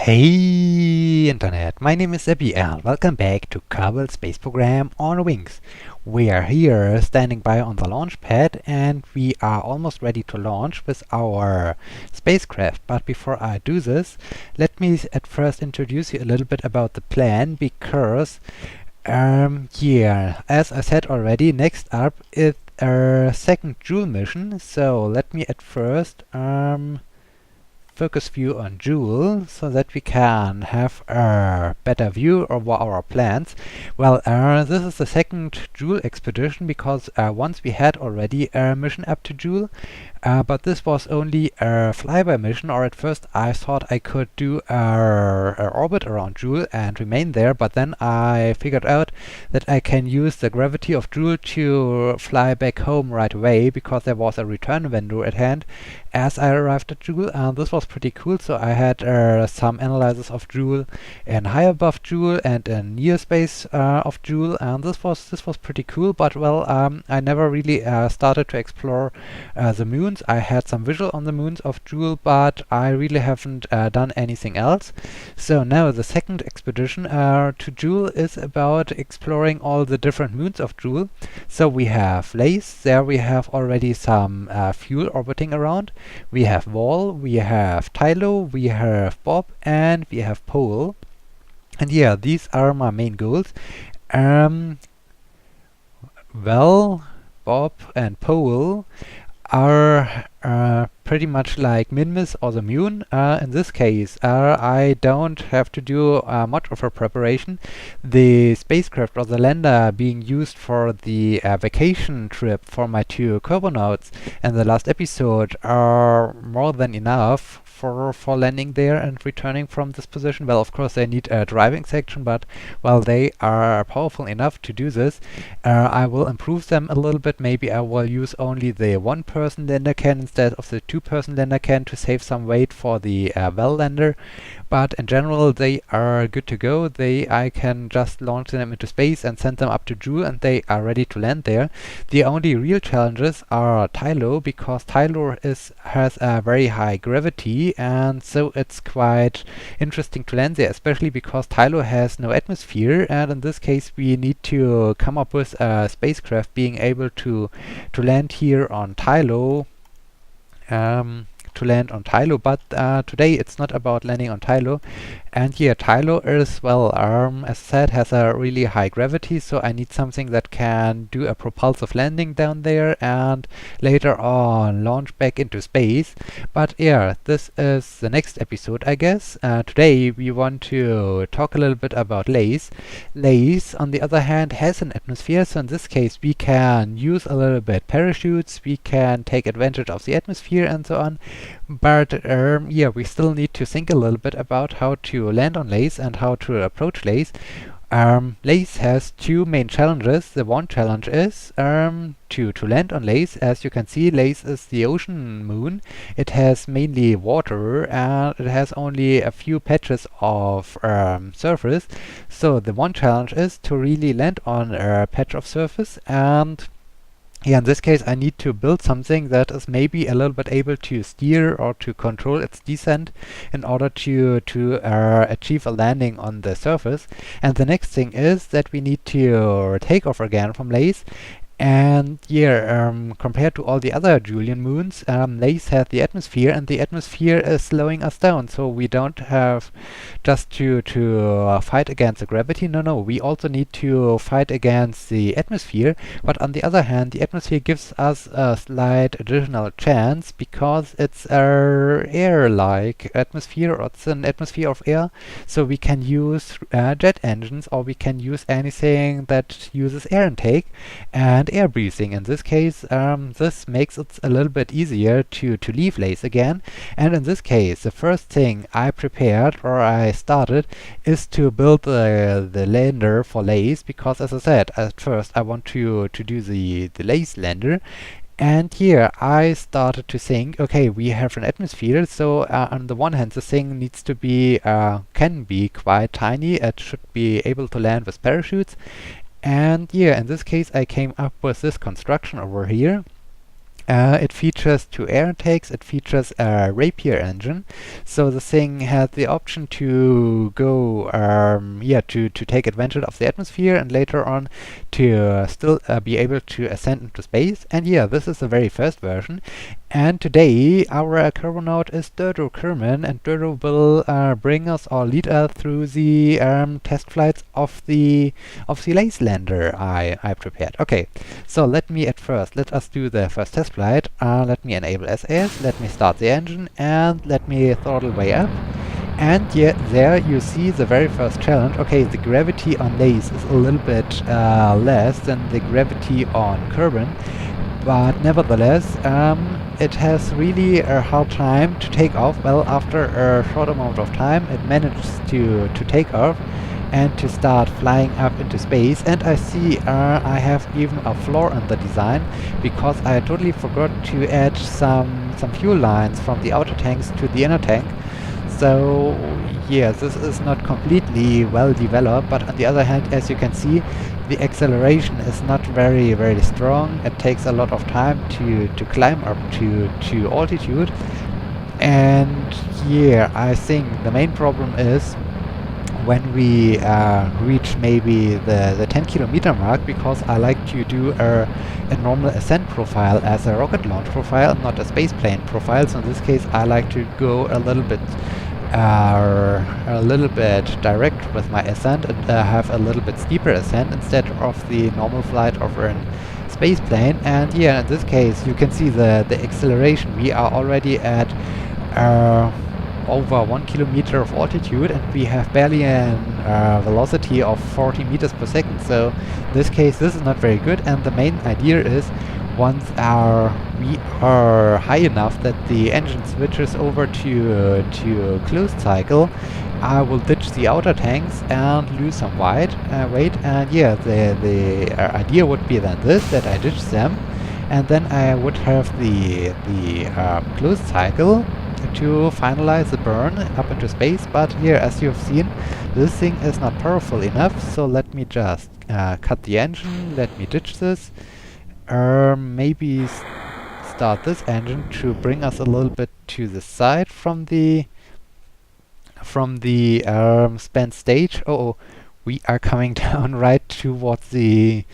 Hey Internet, my name is Abby and welcome back to Kerbal Space Program on Wings. We are here standing by on the launch pad and we are almost ready to launch with our spacecraft. But before I do this, let me at first introduce you a little bit about the plan because as I said already, next up is our second Jool mission. So let me at first focus view on Jool so that we can have a better view over our plans. Well, this is the second Jool expedition because once we had already a mission up to Jool, but this was only a flyby mission, or at first I thought I could do a orbit around Jool and remain there, but then I figured out that I can use the gravity of Jool to fly back home right away because there was a return window at hand as I arrived at Jool, and this was pretty cool. So I had some analysis of Jool and high above Jool and in near space of Jool, and this was pretty cool. But well, I never really started to explore the moons. I had some visual on the moons of Jool, but I really haven't done anything else. So now the second expedition to Jool is about exploring all the different moons of Jool. So we have Laythe, there we have already some fuel orbiting around. We have Wall, we have Tylo, we have Bob, and we have Pole. And yeah, these are my main goals. Well, Bob and Pole are pretty much like Minmus or the Moon. In this case, I don't have to do much of a preparation. The spacecraft or the lander being used for the vacation trip for my two cosmonauts in the last episode are more than enough for landing there and returning from this position. Well, of course they need a driving section, but well, they are powerful enough to do this. I will improve them a little bit. Maybe I will use only the one-person lander can instead of the two-person lander can to save some weight for the well lander. But in general, they are good to go. I can just launch them into space and send them up to Jool, and they are ready to land there. The only real challenges are Tylo, because Tylo has a very high gravity, and so it's quite interesting to land there, especially because Tylo has no atmosphere, and in this case we need to come up with a spacecraft being able to land here on Tylo. But today it's not about landing on Tylo. And yeah, Tylo is, well, as I said, has a really high gravity, so I need something that can do a propulsive landing down there and later on launch back into space. But yeah, this is the next episode, I guess. Today we want to talk a little bit about Laythe. Laythe, on the other hand, has an atmosphere, so in this case we can use a little bit parachutes, we can take advantage of the atmosphere and so on. But yeah, we still need to think a little bit about how to land on Laythe and how to approach Laythe. Laythe has two main challenges. The one challenge is to land on Laythe. As you can see, Laythe is the ocean moon. It has mainly water and it has only a few patches of surface. So the one challenge is to really land on a patch of surface, and yeah, in this case I need to build something that is maybe a little bit able to steer or to control its descent in order to achieve a landing on the surface. And the next thing is that we need to take off again from Laythe. And yeah, compared to all the other Julian moons, Laythe has the atmosphere, and the atmosphere is slowing us down. So we don't have just to fight against the gravity. No, we also need to fight against the atmosphere. But on the other hand, the atmosphere gives us a slight additional chance because it's a air-like atmosphere, or it's an atmosphere of air. So we can use jet engines, or we can use anything that uses air intake and air breathing. In this case, this makes it a little bit easier to leave Laythe again. And in this case, the first thing I prepared, or I started, is to build the lander for Laythe, because as I said, at first I want to do the Laythe lander. And here I started to think, okay, we have an atmosphere, so on the one hand the thing needs to be, can be quite tiny. It should be able to land with parachutes. And yeah, in this case I came up with this construction over here. It features two air intakes, it features a Rapier engine, so the thing has the option to go, to take advantage of the atmosphere and later on to still be able to ascend into space. And yeah, this is the very first version. And today our cosmonaut is Dodo Kerman, and Dodo will bring us or lead us through the test flights of the Laythe lander I prepared. Okay, so let us do the first test flight. Let me enable SAS, let me start the engine, and let me throttle way up. And yeah, there you see the very first challenge. Okay, the gravity on Laythe is a little bit less than the gravity on Kerbal, but nevertheless, it has really a hard time to take off. Well, after a short amount of time, it manages to take off and to start flying up into space. And I see I have even a flaw in the design, because I totally forgot to add some fuel lines from the outer tanks to the inner tank. So yeah, this is not completely well developed, but on the other hand, as you can see, the acceleration is not very strong. It takes a lot of time to climb up to altitude. And yeah, I think the main problem is when we reach maybe the 10-kilometer mark, because I like to do a normal ascent profile as a rocket launch profile, not a spaceplane profile. So in this case, I like to go a little bit direct with my ascent and have a little bit steeper ascent instead of the normal flight of a space plane. And yeah, in this case you can see the acceleration. We are already at over 1 kilometer of altitude, and we have barely an velocity of 40 meters per second. So in this case, this is not very good. And the main idea is, once we are high enough that the engine switches over to closed cycle, I will ditch the outer tanks and lose some weight. And yeah, the idea would be then that I ditch them, and then I would have the closed cycle to finalize the burn up into space. But here, as you have seen, this thing is not powerful enough. So let me just cut the engine, let me ditch this. Maybe start this engine to bring us a little bit to the side from the spent stage. Oh, we are coming down right towards the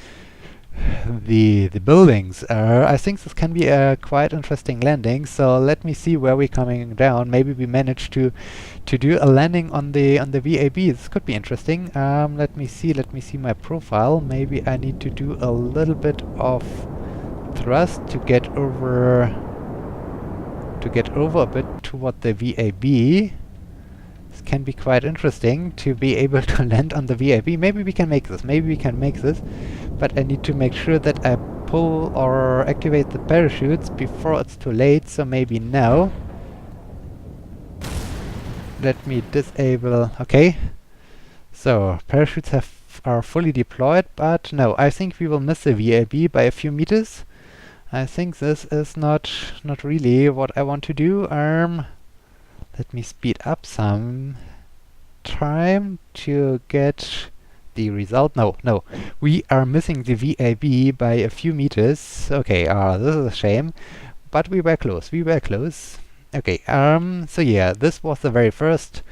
buildings. I think this can be a quite interesting landing. So let me see where we're coming down. Maybe we manage to do a landing on the VAB. This could be interesting. Let me see my profile. Maybe I need to do a little bit of thrust to get over a bit toward the VAB. This can be quite interesting to be able to land on the VAB. Maybe we can make this. But I need to make sure that I pull or activate the parachutes before it's too late. So maybe now. Let me disable. Okay. So parachutes are fully deployed, but no, I think we will miss the VAB by a few meters. I think this is not really what I want to do. Let me speed up some time to get the result. No, we are missing the VAB by a few meters. Okay, this is a shame, but we were close. Okay, so yeah, this was the very first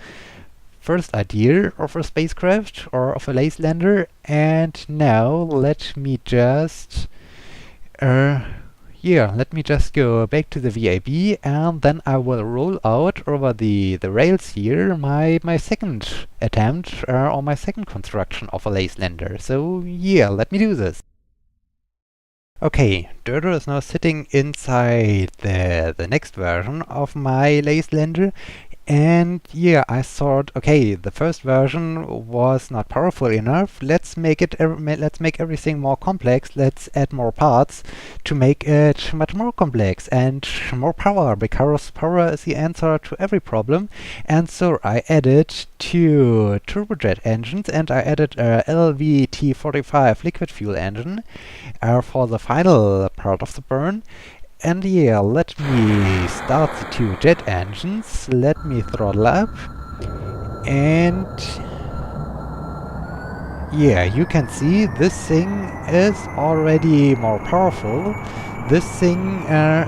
idea of a spacecraft or of a Laythe lander. And now let me just go back to the VAB, and then I will roll out over the rails here my second attempt or my second construction of a Laythe lander. So yeah, let me do this. Okay, Dodo is now sitting inside the next version of my Laythe lander. And yeah, I thought, okay, the first version was not powerful enough. Let's make everything more complex. Let's add more parts to make it much more complex and more power, because power is the answer to every problem. And so I added two turbojet engines, and I added a LVT45 liquid fuel engine for the final part of the burn. And yeah, let me start the two jet engines, let me throttle up, and yeah, you can see this thing is already more powerful this thing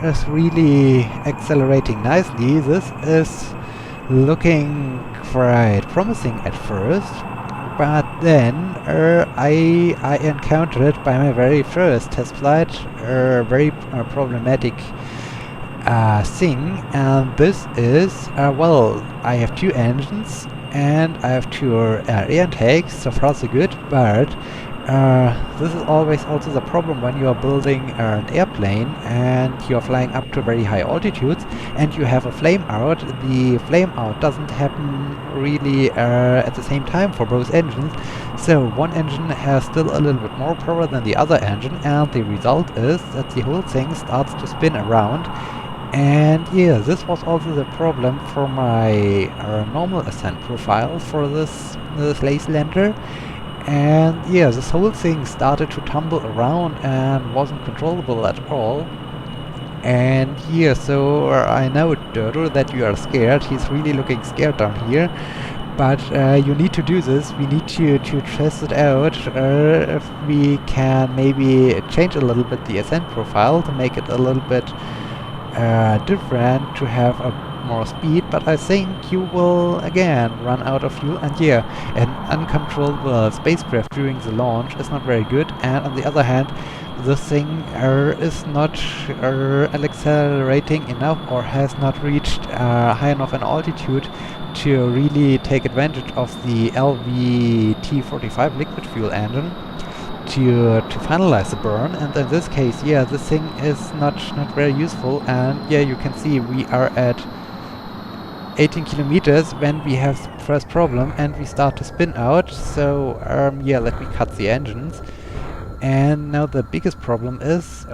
is really accelerating nicely. This is looking quite promising at first, but then I encountered by my very first test flight a very problematic thing, and this is, well, I have two engines and I have two air intakes, so far so good, but this is always also the problem when you are building an airplane and you are flying up to very high altitudes and you have a flame out. The flame out doesn't happen really at the same time for both engines, so one engine has still a little bit more power than the other engine, and the result is that the whole thing starts to spin around. And yeah, this was also the problem for my normal ascent profile for this Laythe lander. And yeah, this whole thing started to tumble around and wasn't controllable at all. And yeah, so I know, Dodo, that you are scared. He's really looking scared down here. But you need to do this. We need to test it out. If we can maybe change a little bit the ascent profile to make it a little bit different, to have a more speed, but I think you will again run out of fuel. And yeah, an uncontrollable spacecraft during the launch is not very good, and on the other hand, the thing is not accelerating enough or has not reached high enough an altitude to really take advantage of the LVT-45 liquid fuel engine to finalize the burn. And in this case, yeah, this thing is not very useful. And yeah, you can see we are at 18 kilometers when we have the first problem and we start to spin out. So yeah, let me cut the engines. And now the biggest problem is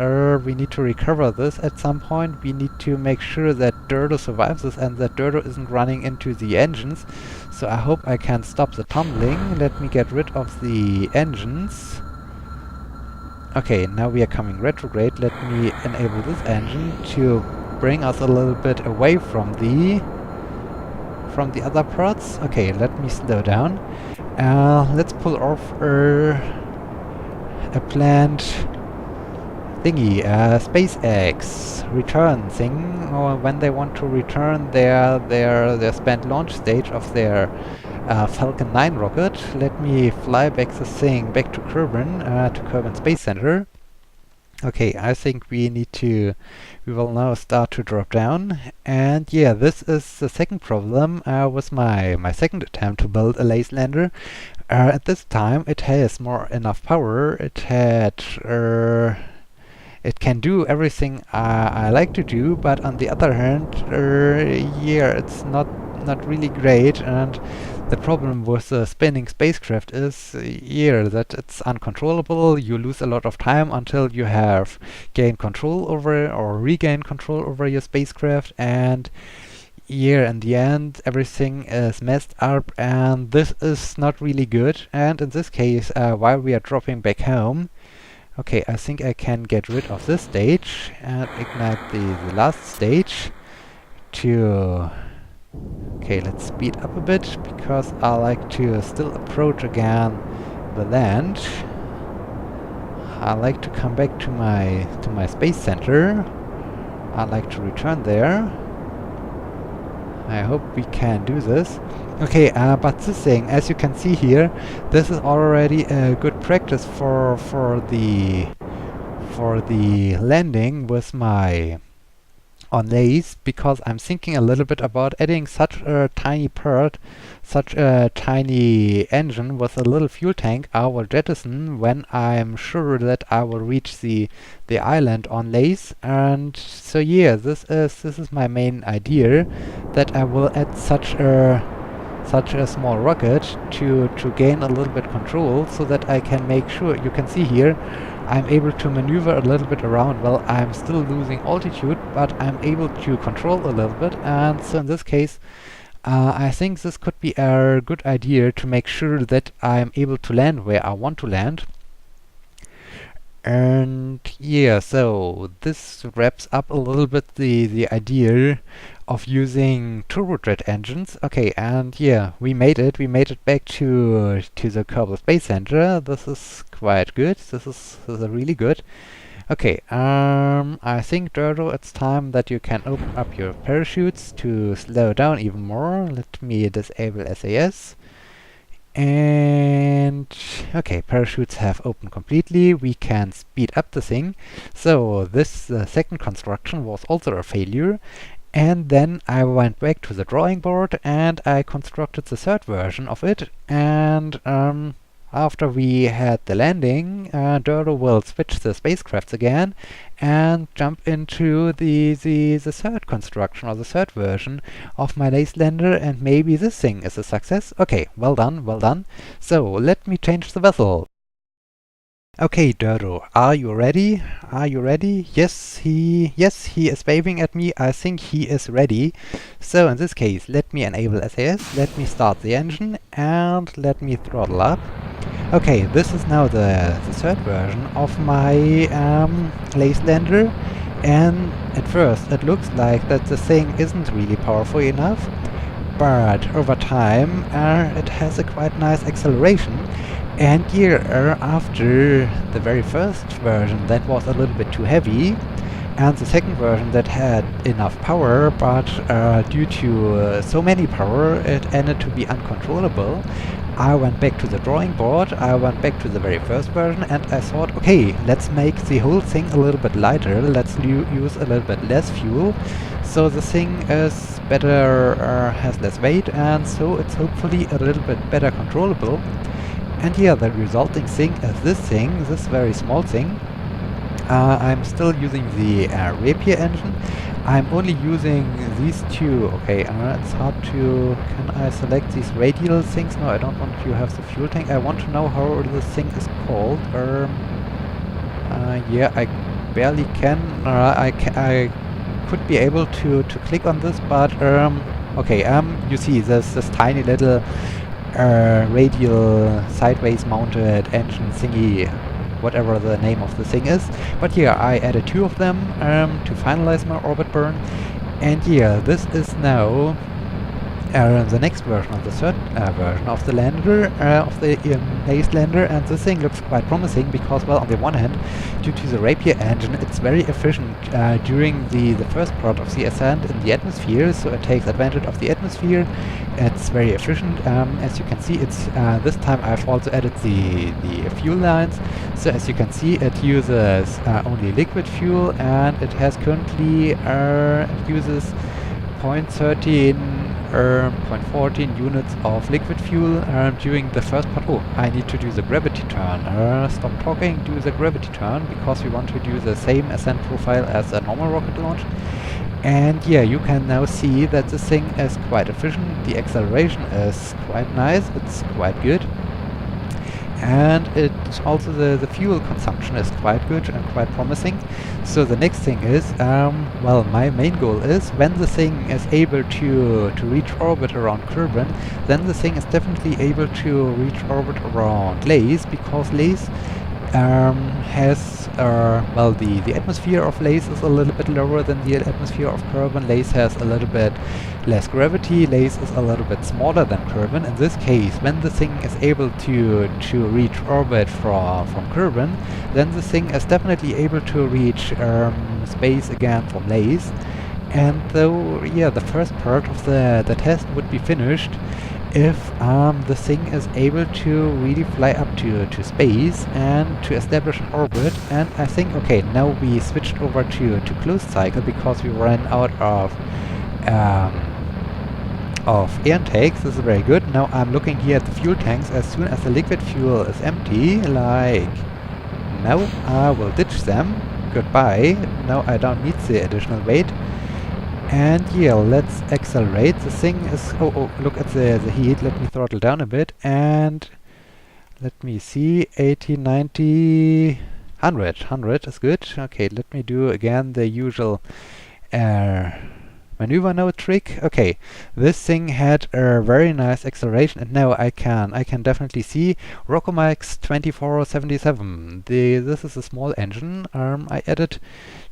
we need to recover this at some point. We need to make sure that Dodo survives this and that Dodo isn't running into the engines. So I hope I can stop the tumbling. Let me get rid of the engines. Okay, now we are coming retrograde. Let me enable this engine to bring us a little bit away from the other parts. Okay, let me slow down. Let's pull off a planned thingy, SpaceX return thing, or when they want to return their spent launch stage of their Falcon 9 rocket. Let me fly back this thing back to Kerbal Space Center. Okay, I think we will now start to drop down. And yeah, this is the second problem with my second attempt to build a Laythe lander. At this time it has enough power. It can do everything I like to do, but on the other hand, yeah, it's not really great. And the problem with the spinning spacecraft is, yeah, that it's uncontrollable. You lose a lot of time until you have gained control over or regained control over your spacecraft, and yeah, in the end everything is messed up, and this is not really good. And in this case, while we are dropping back home, okay, I think I can get rid of this stage and ignite the last stage to... Okay, let's speed up a bit, because I like to still approach again the land. I like to come back to my space center. I like to return there. I hope we can do this. Okay, but this thing, as you can see here, this is already a good practice for the landing with my on Laythe, because I'm thinking a little bit about adding such a tiny part, such a tiny engine with a little fuel tank I will jettison when I'm sure that I will reach the island on Laythe. And so yeah, this is my main idea, that I will add such a small rocket to gain a little bit control, so that I can make sure, you can see here, I'm able to maneuver a little bit around. Well, I'm still losing altitude, but I'm able to control a little bit. And so in this case, I think this could be a good idea to make sure that I'm able to land where I want to land. And yeah, so this wraps up a little bit the idea of using turbojet engines. Okay, and yeah, we made it back to the Kerbal Space Center. This is quite good. This is really good. Okay, I think Dodo, it's time that you can open up your parachutes to slow down even more. Let me disable SAS. And okay, parachutes have opened completely. We can speed up the thing. So this second construction was also a failure. And then I went back to the drawing board and I constructed the third version of it. And after we had the landing, Dodo will switch the spacecrafts again and jump into the third construction or the third version of my Laythe lander, and maybe this thing is a success. Okay, well done, well done. So let me change the vessel. Okay, Dodo, are you ready? Are you ready? Yes, he is waving at me. I think he is ready. So in this case, let me enable SAS, let me start the engine, and let me throttle up. Okay, this is now the third version of my Laythe lander, and at first it looks like that the thing isn't really powerful enough, but over time it has a quite nice acceleration. And here, after the very first version that was a little bit too heavy, and the second version that had enough power, but due to so many power it ended to be uncontrollable, I went back to the drawing board, I went back to the very first version, and I thought, okay, let's make the whole thing a little bit lighter, let's use a little bit less fuel, so the thing is better, has less weight, and so it's hopefully a little bit better controllable. And yeah, the resulting thing is this very small thing. I'm still using the Rapier engine. I'm only using these two. Okay, it's hard to... Can I select these radial things? No, I don't want to have the fuel tank. I want to know how this thing is called. Yeah, I barely can. I could be able to click on this, but okay. You see this tiny little radial sideways mounted engine thingy, whatever the name of the thing is. But yeah, I added two of them to finalize my orbit burn. And yeah, this is now the next version of the third version of the lander, of the Laythe lander, and this thing looks quite promising because, well, on the one hand, due to the Rapier engine, it's very efficient during the first part of the ascent in the atmosphere, so it takes advantage of the atmosphere. It's very efficient. As you can see, it's this time I've also added the fuel lines, so as you can see, it uses only liquid fuel, and it has currently it uses 0.13 0.14 units of liquid fuel during the first part. Oh, I need to do the gravity turn. Stop talking, do the gravity turn, because we want to do the same ascent profile as a normal rocket launch. And yeah, you can now see that this thing is quite efficient. The acceleration is quite nice, it's quite good. And it also the fuel consumption is quite good and quite promising. So the next thing is, well, my main goal is when the thing is able to reach orbit around Kerbal, then the thing is definitely able to reach orbit around Laythe, because Laythe has, well, the atmosphere of Laythe is a little bit lower than the atmosphere of Kerbal. Laythe has a little bit less gravity. Laythe is a little bit smaller than Kerbal. In this case, when the thing is able to reach orbit from Kerbal, then the thing is definitely able to reach space again from Laythe. And though, yeah, the first part of the test would be finished if the thing is able to really fly up to space and to establish an orbit. And I think, okay, now we switched over to closed cycle because we ran out of air intakes. This is very good. Now I'm looking here at the fuel tanks. As soon as the liquid fuel is empty, like now, I will ditch them. Goodbye. Now I don't need the additional weight. And yeah, let's accelerate. The thing is... Oh, look at the heat. Let me throttle down a bit. And let me see. 80, 90, 100. 100 is good. Okay, let me do again the usual maneuver node trick. Okay, this thing had a very nice acceleration, and now I can definitely see Rocomax 2477. This is a small engine I added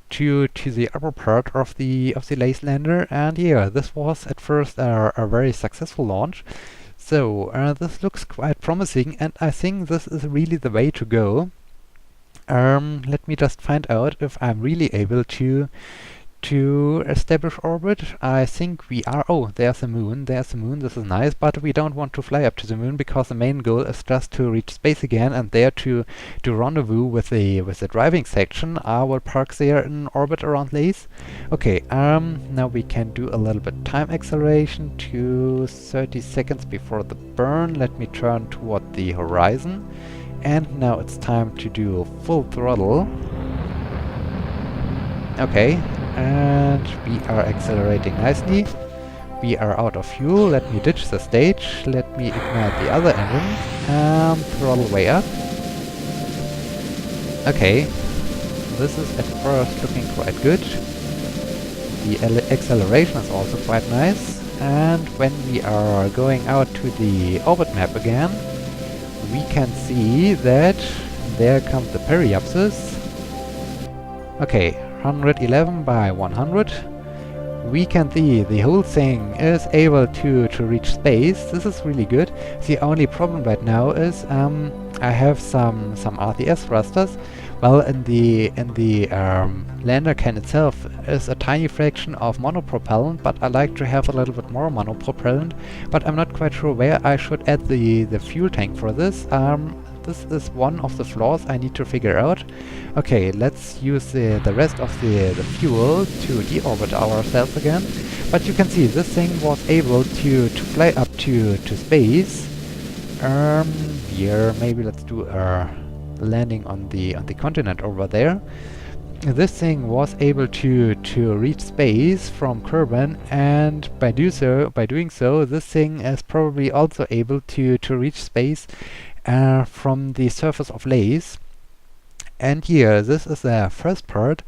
to the upper part of the Laythe lander, and yeah, this was at first a very successful launch. So this looks quite promising, and I think this is really the way to go. Let me just find out if I'm really able to establish orbit. I think we are. Oh, there's the moon. There's the moon. This is nice, but we don't want to fly up to the moon because the main goal is just to reach space again and there to rendezvous with the driving section. I will park there in orbit around Laythe. Okay. Now we can do a little bit time acceleration to 30 seconds before the burn. Let me turn toward the horizon, and now it's time to do full throttle. Okay. And we are accelerating nicely. We are out of fuel. Let me ditch the stage. Let me ignite the other engine and throttle way up. Okay, this is at first looking quite good. The acceleration is also quite nice. And when we are going out to the orbit map again, we can see that there come the periapsis. Okay. 111 by 100. We can see the whole thing is able to reach space. This is really good. The only problem right now is I have some RTS thrusters. Well, in the lander can itself is a tiny fraction of monopropellant, but I like to have a little bit more monopropellant. But I'm not quite sure where I should add the fuel tank for this. This is one of the flaws I need to figure out. Okay, let's use the rest of the fuel to deorbit ourselves again. But you can see this thing was able to fly up to space. Here, maybe let's do a landing on the continent over there. This thing was able to reach space from Kerbal, and by doing so, this thing is probably also able to reach space from the surface of Laythe. And here, this is the first part,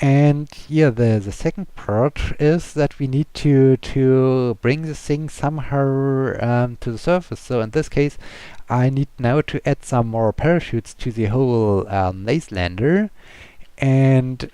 and here the second part is that we need to bring this thing somehow to the surface. So in this case, I need now to add some more parachutes to the whole Laythe lander. And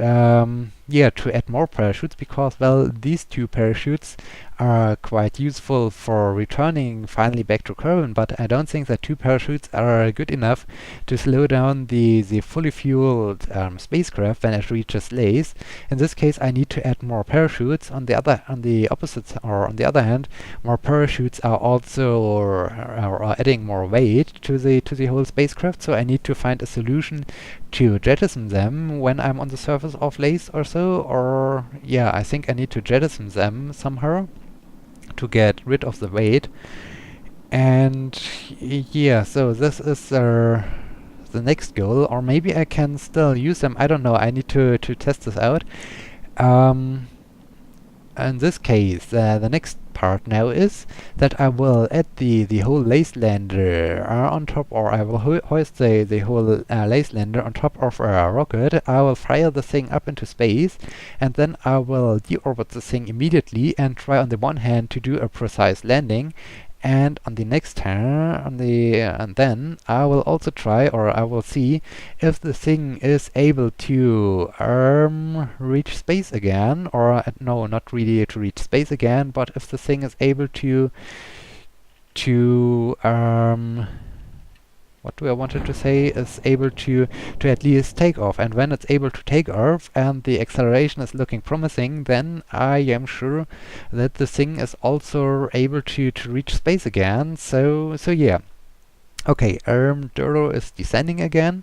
yeah, to add more parachutes, because, well, these two parachutes are quite useful for returning finally back to Kerbal, but I don't think that two parachutes are good enough to slow down the fully fueled spacecraft when it reaches Laythe. In this case, I need to add more parachutes. On the other hand, more parachutes are also are adding more weight to the whole spacecraft. So I need to find a solution to jettison them when I'm on the surface of Laythe or so. Or yeah, I think I need to jettison them somehow to get rid of the weight. And yeah, so this is the next goal. Or maybe I can still use them. I don't know. I need to test this out. In this case, the next part now is that I will add the whole Laythe lander on top, or I will hoist the whole Laythe lander on top of a rocket. I will fire the thing up into space, and then I will deorbit the thing immediately and try on the one hand to do a precise landing, and on the next turn, and then I will also try, or I will see if the thing is able to reach space again, or no, not really to reach space again, but if the thing is able to what do I wanted to say, is able to at least take off. And when it's able to take off and the acceleration is looking promising, then I am sure that the thing is also able to reach space again. So yeah. Okay, Duro is descending again.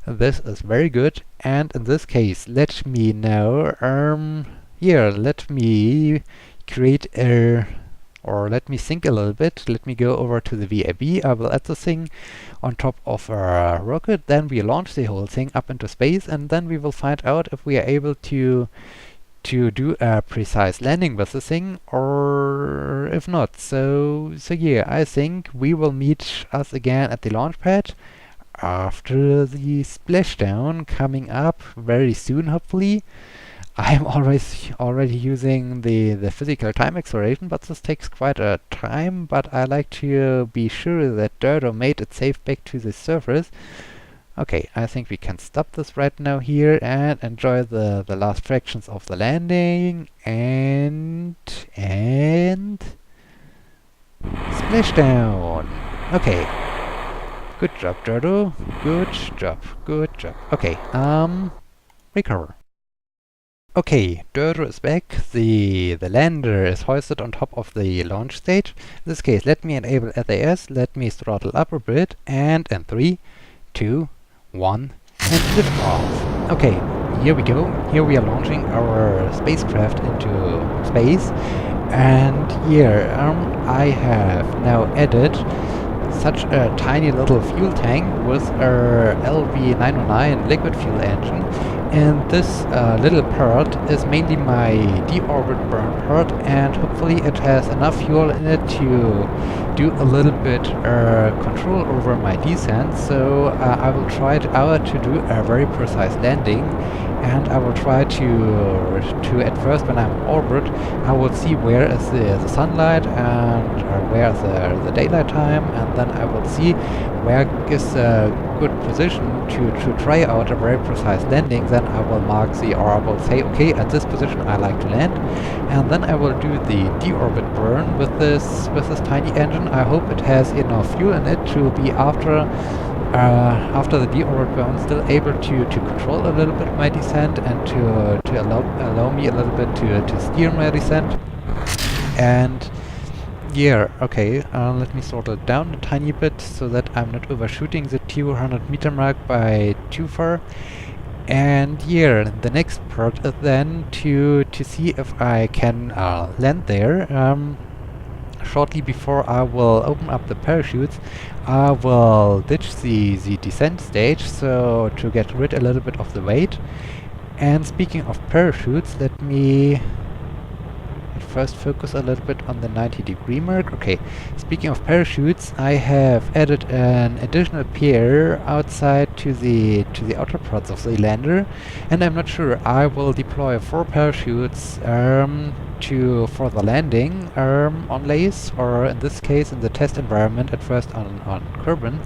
This is very good. And in this case, let me now here, let me create a, or let me think a little bit. Let me go over to the VAB. I will add the thing on top of a rocket. Then we launch the whole thing up into space, and then we will find out if we are able to do a precise landing with the thing, or if not. So yeah, I think we will meet us again at the launch pad after the splashdown coming up very soon, hopefully. I'm already using the physical time acceleration, but this takes quite a time. But I like to be sure that Dirdo made it safe back to the surface. Okay, I think we can stop this right now here and enjoy the last fractions of the landing, and splashdown. Okay. Good job, Dodo. Good job. Good job. Okay, recover. Okay, Dodo is back. The lander is hoisted on top of the launch stage. In this case, let me enable SAS, let me throttle up a bit, and in 3, 2, 1, and lift off. Okay, here we go. Here we are launching our spacecraft into space. And here, I have now added such a tiny little fuel tank with a LV909 liquid fuel engine, and this little part is mainly my deorbit burn part, and hopefully it has enough fuel in it to do a little bit control over my descent. So I will try to do a very precise landing, and I will try to at first, when I'm in orbit, I will see where is the sunlight and where is the daylight time, and then I will see where is a good position to try out a very precise landing. Then I will mark I will say, okay, at this position I like to land, and then I will do the deorbit burn with this tiny engine. I hope it has enough fuel in it to be after the deorbit burn still able to control a little bit my descent and to allow me a little bit to steer my descent. And yeah, okay, let me throttle it down a tiny bit so that I'm not overshooting the 200 meter mark by too far. And yeah, the next part is then to see if I can land there. Shortly before I will open up the parachutes, I will ditch the descent stage, so to get rid a little bit of the weight. And speaking of parachutes, let me first focus a little bit on the 90-degree mark. Okay, speaking of parachutes, I have added an additional pair outside to the outer parts of the lander, and I'm not sure. I will deploy 4 parachutes for the landing on Laythe, or in this case in the test environment at first on Kerbal.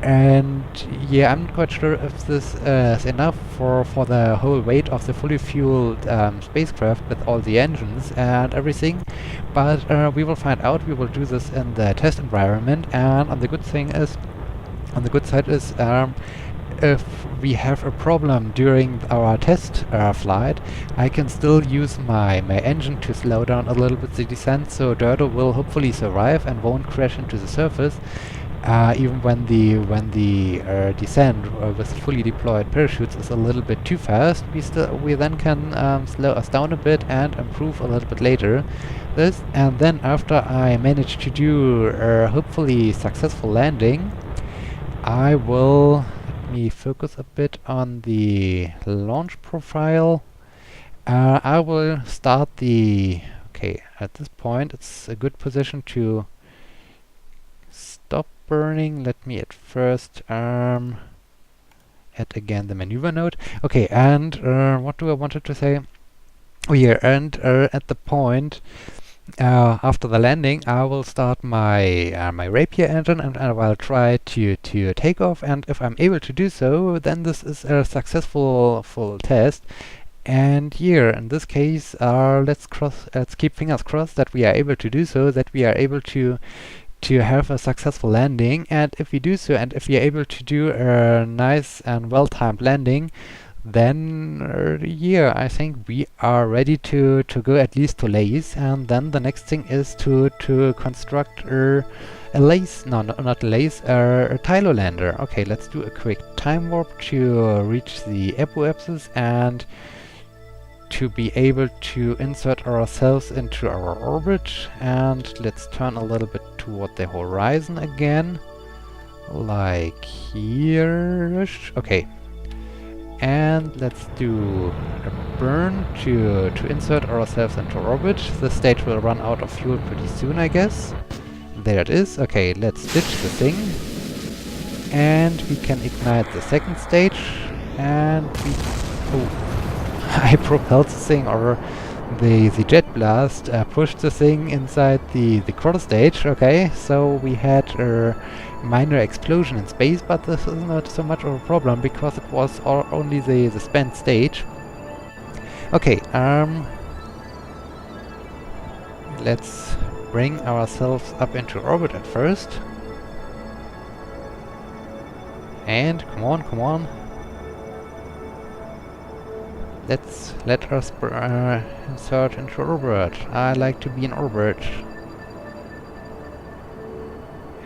And yeah, I'm not quite sure if this is enough for the whole weight of the fully fueled spacecraft with all the engines and everything, but we will find out. We will do this in the test environment, and on the good side is if we have a problem during our test flight, I can still use my engine to slow down a little bit the descent, so Dodo will hopefully survive and won't crash into the surface. Even when the descent with fully deployed parachutes is a little bit too fast, we then can slow us down a bit and improve a little bit later. And then after I manage to do a hopefully successful landing, I will let me focus a bit on the launch profile. I will start the at this point it's a good position to stop burning. Let me at first add again the maneuver node. Okay, and what do I wanted to say? Oh yeah, and at the point after the landing, I will start my my Rapier engine, and I will try to take off. And if I'm able to do so, then this is a successful full test. And here, in this case, let's keep fingers crossed that we are able to do so, that we are able to have a successful landing. And if we do so, and if we are able to do a nice and well-timed landing, then yeah, I think we are ready to go at least to Laythe. And then the next thing is to construct a Laythe, no, not a Laythe, a Tylo lander. Okay, let's do a quick time warp to reach the apoapsis and to be able to insert ourselves into our orbit. And let's turn a little bit toward the horizon again, like here-ish. Okay, and let's do a burn to insert ourselves into orbit. This stage will run out of fuel pretty soon, I guess. There it is. Okay, let's ditch the thing, and we can ignite the second stage, and I propelled the thing, or the jet blast pushed the thing inside the crawl stage. Okay, so we had a minor explosion in space, but this is not so much of a problem because it was only the spent stage. Okay, let's bring ourselves up into orbit at first. And come on, come on. Let us insert into orbit. I like to be in orbit.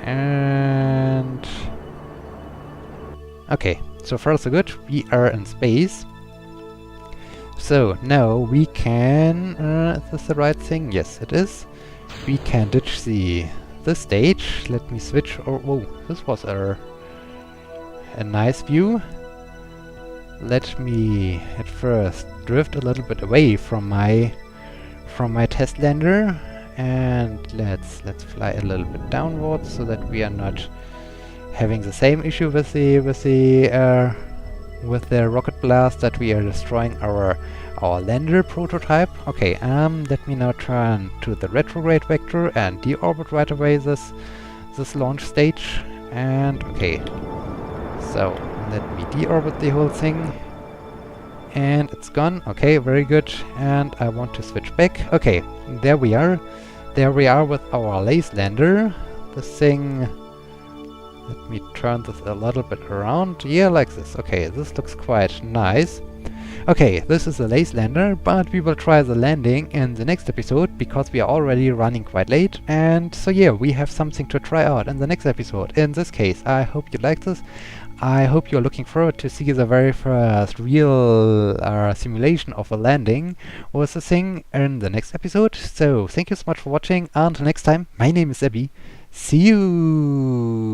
And okay, so far so good. We are in space. So now we can. Is this the right thing? Yes, it is. We can ditch the stage. Let me switch. Oh, whoa! This was a nice view. Let me at first drift a little bit away from my test lander, and let's fly a little bit downwards so that we are not having the same issue with the rocket blast, that we are destroying our lander prototype. Okay, let me now turn to the retrograde vector and deorbit right away this launch stage. And okay, so let me deorbit the whole thing. And it's gone. Okay, very good. And I want to switch back. Okay, there we are. There we are with our Laythe lander. This thing... Let me turn this a little bit around. Yeah, like this. Okay, this looks quite nice. Okay, this is the Laythe lander, but we will try the landing in the next episode, because we are already running quite late. And so yeah, we have something to try out in the next episode. In this case, I hope you like this. I hope you're looking forward to see the very first real simulation of a landing with the thing in the next episode. So, thank you so much for watching. Until next time, my name is Abby. See you!